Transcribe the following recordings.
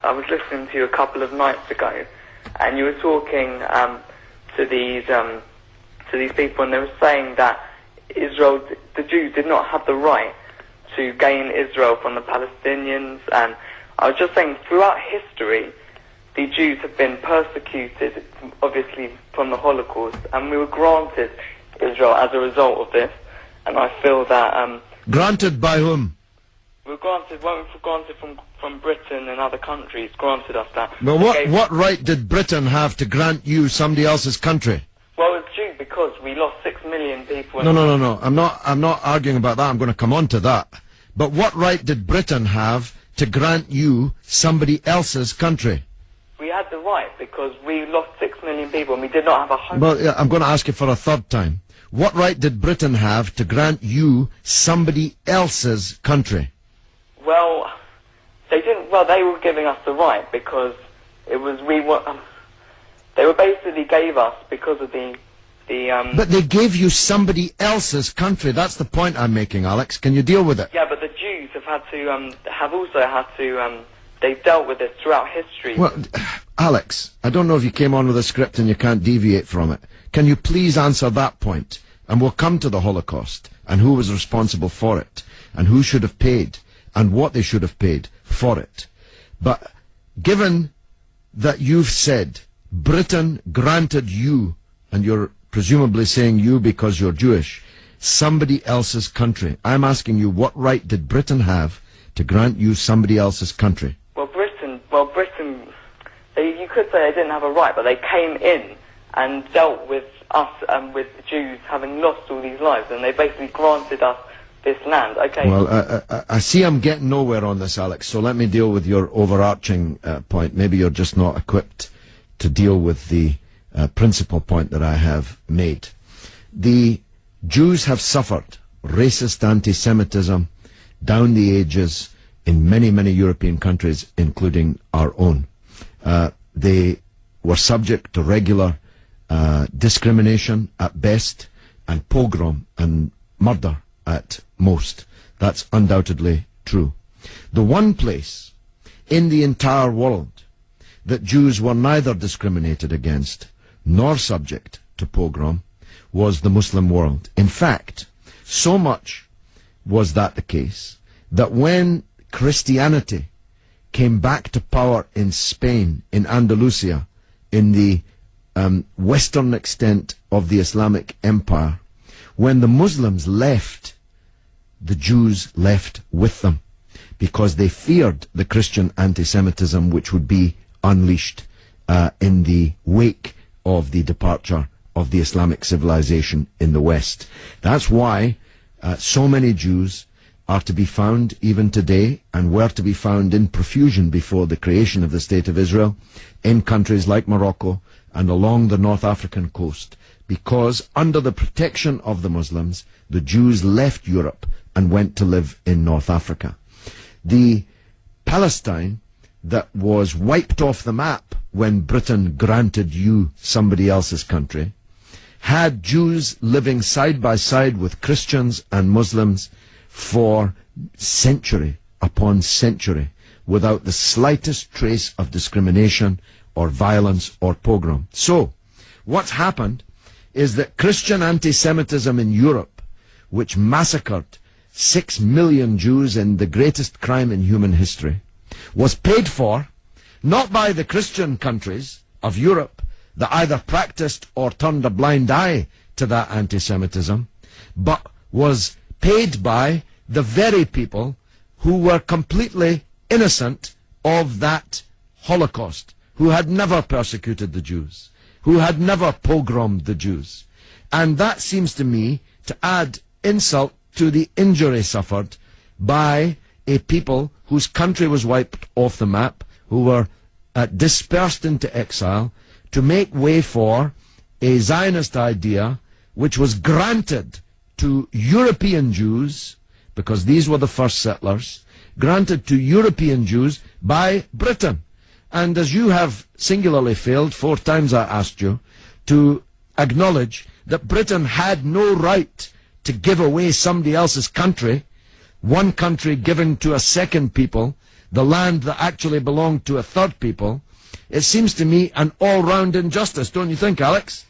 I was listening to you a couple of nights ago, and you were talking to these people, and they were saying that Israel, the Jews, did not have the right to gain Israel from the Palestinians. And I was just saying, throughout history, the Jews have been persecuted, obviously from the Holocaust, and we were granted Israel as a result of this. And I feel that granted by whom? We were granted from Britain and other countries granted us that. But what right did Britain have to grant you somebody else's country? Well, it's due because we lost 6 million people. No. I'm not arguing about that. I'm going to come on to that. But what right did Britain have to grant you somebody else's country? We had the right because we lost 6 million people and we did not have a home. Well, yeah, I'm going to ask you for a third time. What right did Britain have to grant you somebody else's country? Well, they didn't. Well, they were giving us the right because it was they were basically gave us because of the. But they gave you somebody else's country. That's the point I'm making, Alex. Can you deal with it? Yeah, but the Jews have also had to. They've dealt with this throughout history. Well, Alex, I don't know if you came on with a script and you can't deviate from it. Can you please answer that point? And we'll come to the Holocaust and who was responsible for it and who should have paid and what they should have paid for it. But given that you've said Britain granted you, and you're presumably saying you because you're Jewish, somebody else's country, I'm asking you, what right did Britain have to grant you somebody else's country? Britain, you could say they didn't have a right, but they came in and dealt with us and with the Jews having lost all these lives, and they basically granted us this land. Okay. Well, I see I'm getting nowhere on this, Alex, so let me deal with your overarching point. Maybe you're just not equipped to deal with the principal point that I have made. The Jews have suffered racist anti-Semitism down the ages in many, many European countries, including our own. They were subject to regular discrimination at best, and pogrom and murder at most. That's undoubtedly true. The one place in the entire world that Jews were neither discriminated against nor subject to pogrom was the Muslim world. In fact, so much was that the case that when Christianity came back to power in Spain, in Andalusia, in the western extent of the Islamic Empire, when the Muslims left, the Jews left with them because they feared the Christian anti-Semitism which would be unleashed in the wake of the departure of the Islamic civilization in the West. That's why so many Jews are to be found even today, and were to be found in profusion before the creation of the State of Israel, in countries like Morocco and along the North African coast, because under the protection of the Muslims, the Jews left Europe and went to live in North Africa. The Palestine that was wiped off the map when Britain granted you somebody else's country had Jews living side by side with Christians and Muslims for century upon century without the slightest trace of discrimination or violence or pogrom. So, what's happened is that Christian anti-Semitism in Europe, which massacred 6 million Jews in the greatest crime in human history, was paid for not by the Christian countries of Europe that either practiced or turned a blind eye to that anti-Semitism, but was paid by the very people who were completely innocent of that Holocaust, who had never persecuted the Jews, who had never pogromed the Jews. And that seems to me to add insult to the injury suffered by a people whose country was wiped off the map, who were dispersed into exile, to make way for a Zionist idea which was granted to European Jews, because these were the first settlers, granted to European Jews by Britain. And as you have singularly failed, 4 times I asked you, to acknowledge that Britain had no right to give away somebody else's country, one country given to a second people the land that actually belonged to a third people, it seems to me an all-round injustice, don't you think, Alex?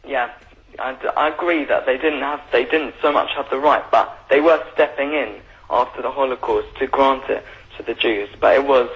Yeah, I agree that they didn't so much have the right, but they were stepping in after the Holocaust to grant it to the Jews. But it was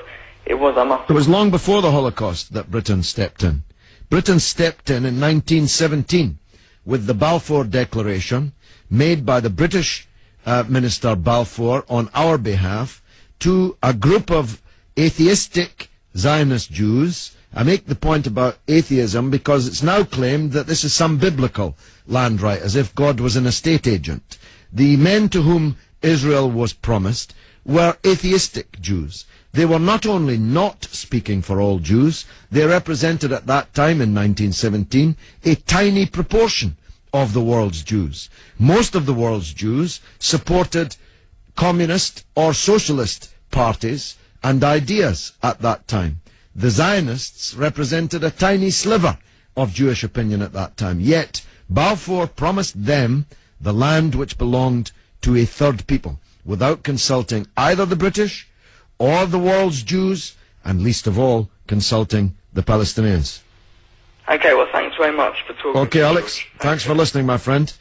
long before the Holocaust that Britain stepped in. Britain stepped in 1917 with the Balfour Declaration made by the British Minister Balfour on our behalf to a group of atheistic Zionist Jews. I make the point about atheism because it's now claimed that this is some biblical land right, as if God was an estate agent. The men to whom Israel was promised were atheistic Jews. They were not only not speaking for all Jews, they represented at that time in 1917 a tiny proportion of the world's Jews. Most of the world's Jews supported communist or socialist parties and ideas at that time. The Zionists represented a tiny sliver of Jewish opinion at that time. Yet Balfour promised them the land which belonged to a third people, without consulting either the British or the world's Jews, and least of all, consulting the Palestinians. Okay, well, thanks very much for talking. Okay, Alex, thanks for listening, my friend.